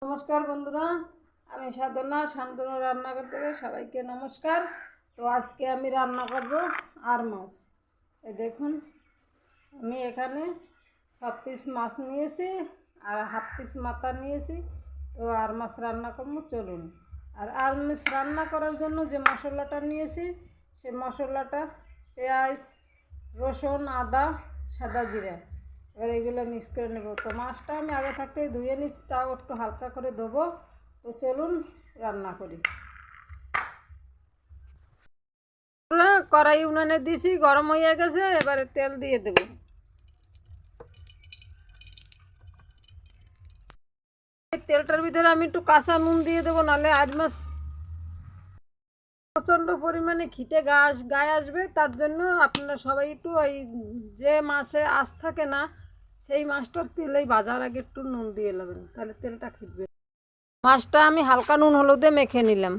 নমস্কার বন্ধুরা, আমি সাধনা শান্তনু রান্নাঘর থেকে সবাইকে নমস্কার। তো আজকে আমি রান্না করব আর মাছ। দেখুন, আমি এখানে সব পিস মাছ নিয়েছি আর হাফ পিস মাথা নিয়েছি। তো আর মাছ রান্না করবো, চলুন। আর মাছ রান্না করার জন্য যে মশলাটা নিয়েছি, সেই মশলাটা পেঁয়াজ, রসুন, আদা, সাদা জিরা, এবার এগুলো মিক্স করে নেব। তো মাছটা আমি আগে থাকতেই ধুয়ে নিচ্ছি, তাও একটু হালকা করে দেবো। তো চলুন রান্না করি। কড়াই উনানে দিয়েছি, গরম হয়ে গেছে, এবারে তেল দিয়ে দেব। তেলটার ভিতরে আমি একটু কাঁচা নুন দিয়ে দেবো, নাহলে আজ মাছ প্রচণ্ড পরিমাণে খিটে গায়ে আসবে। তার জন্য আপনারা সবাই একটু ওই যে মাছে আঁশ থাকে না, সেই মাছটার তেলেই ভাজার আগে একটু নুন দিয়ে নেবেন, তাহলে তেলটা খিটবে। মাছটা আমি হালকা নুন হলুদে মেখে নিলাম।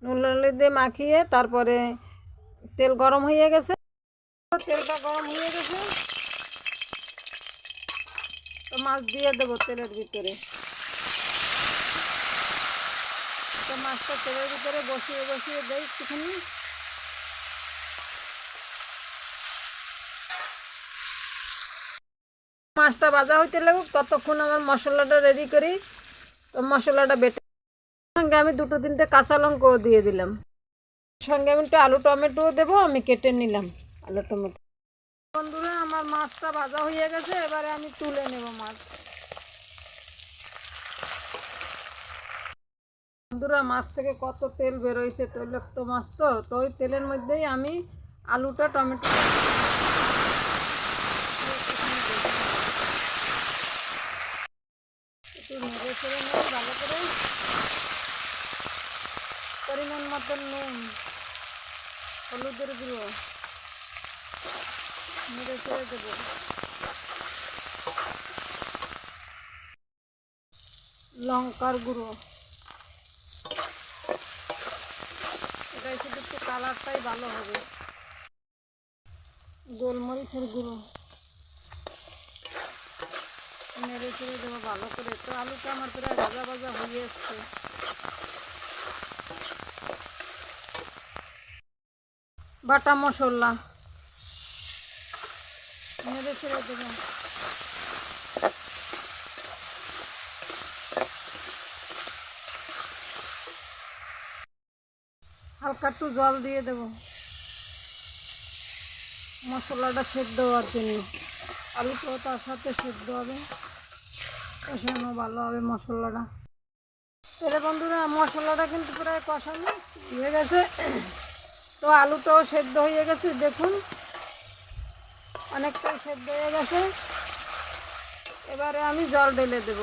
নুন হলুদে মাখিয়ে তারপরে তেল গরম হয়ে গেছে, তেলটা গরম হয়ে গেছে, তো মাছ দিয়ে দেবো তেলের ভিতরে। তো মাছটা তেলের ভিতরে বসিয়ে বসিয়ে দেই একটুখানি। মাছটা ভাজা হইতে লাগুক, ততক্ষণ আমার মশলাটা রেডি করি। তো মশলাটা বেটে সঙ্গে আমি দুটো তিনটে কাঁচা লঙ্কাও দিয়ে দিলাম। সঙ্গে আমি একটু আলু টমেটোও দেবো, আমি কেটে নিলাম আলু টমেটো। বন্ধুরা, আমার মাছটা ভাজা হয়ে গেছে, এবারে আমি তুলে নেব মাছ। বন্ধুরা, মাছ থেকে কত তেল বেরোইছে, তৈলাক্ত মাছ। তো ওই তেলের মধ্যেই আমি আলুটা টমেটো একটু নেড়ে ছেড়ে নেব ভালো করে। পরিমাণ মতন নুন, হলুদের গুঁড়ো নেড়ে ছেড়ে দেবো। লঙ্কার গুঁড়ো, এটাই শুধু একটু কালারটাই ভালো হবে। গোলমরিচের গুঁড়ো নেড়ে ছেড়ে দেবো ভালো করে। তো আলুটা আমার প্রায় ভাজা ভাজা হয়ে এসছে। বাটা মশলা নেড়ে ছেড়ে দেবো। হালকা একটু জল দিয়ে দেবো মশলাটা সেদ্ধ হওয়ার জন্য। আলুটাও তার সাথে সেদ্ধ হবে, কষানো ভালো হবে মশলাটা। তাহলে বন্ধুরা, মশলাটা কিন্তু প্রায় কষানো হয়ে গেছে। তো আলুটাও সেদ্ধ হয়ে গেছে, দেখুন অনেকটাই সেদ্ধ হয়ে গেছে। এবারে আমি জল ঢেলে দেব,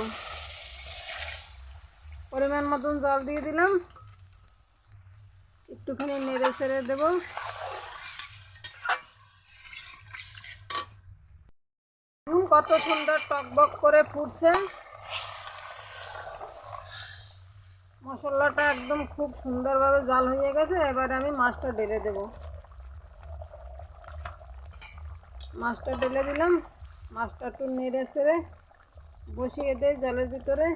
পরিমাণ মতন জল দিয়ে দিলাম। একটুখানি নেড়ে ছেড়ে দেবো। কত সুন্দর টকবক করে ফুটছে, মশলাটা একদম খুব সুন্দরভাবে জাল হয়ে গেছে। এবারে আমি মাছটা ঢেলে দেব। মাছটা ঢেলে দিলাম, মাছটা একটু নেড়ে ছেড়ে বসিয়ে দেয় জলের ভিতরে।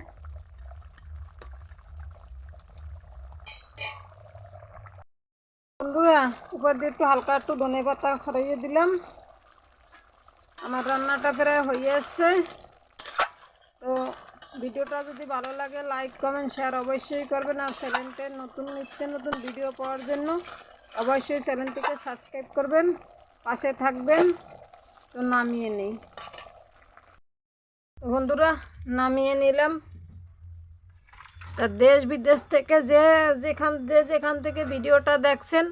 বন্ধুরা, উপর দিয়ে একটু হালকা একটু ধনে পাতা ছড়িয়ে দিলাম। আমার রান্নাটা প্রায় হয়ে আসছে। তো ভিডিওটা যদি ভালো লাগে, লাইক কমেন্ট শেয়ার অবশ্যই করবেন। আর চ্যানেলটা নতুন নিত্য নতুন ভিডিও পাওয়ার জন্য অবশ্যই চ্যানেলটিকে সাবস্ক্রাইব করবেন, পাশে থাকবেন। তো নামিয়ে নিই। তো বন্ধুরা, নামিয়ে নিলাম। তা দেশ বিদেশ থেকে যেখান থেকে ভিডিওটা দেখছেন,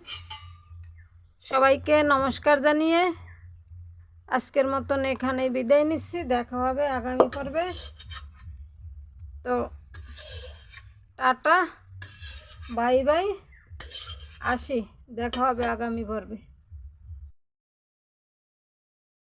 সবাইকে নমস্কার জানিয়ে আজকের মতন এখানেই বিদায় নিচ্ছি। দেখা হবে আগামী পর্বে। তো টাটা, বাই বাই, আসি, দেখা হবে আগামী পর্বে।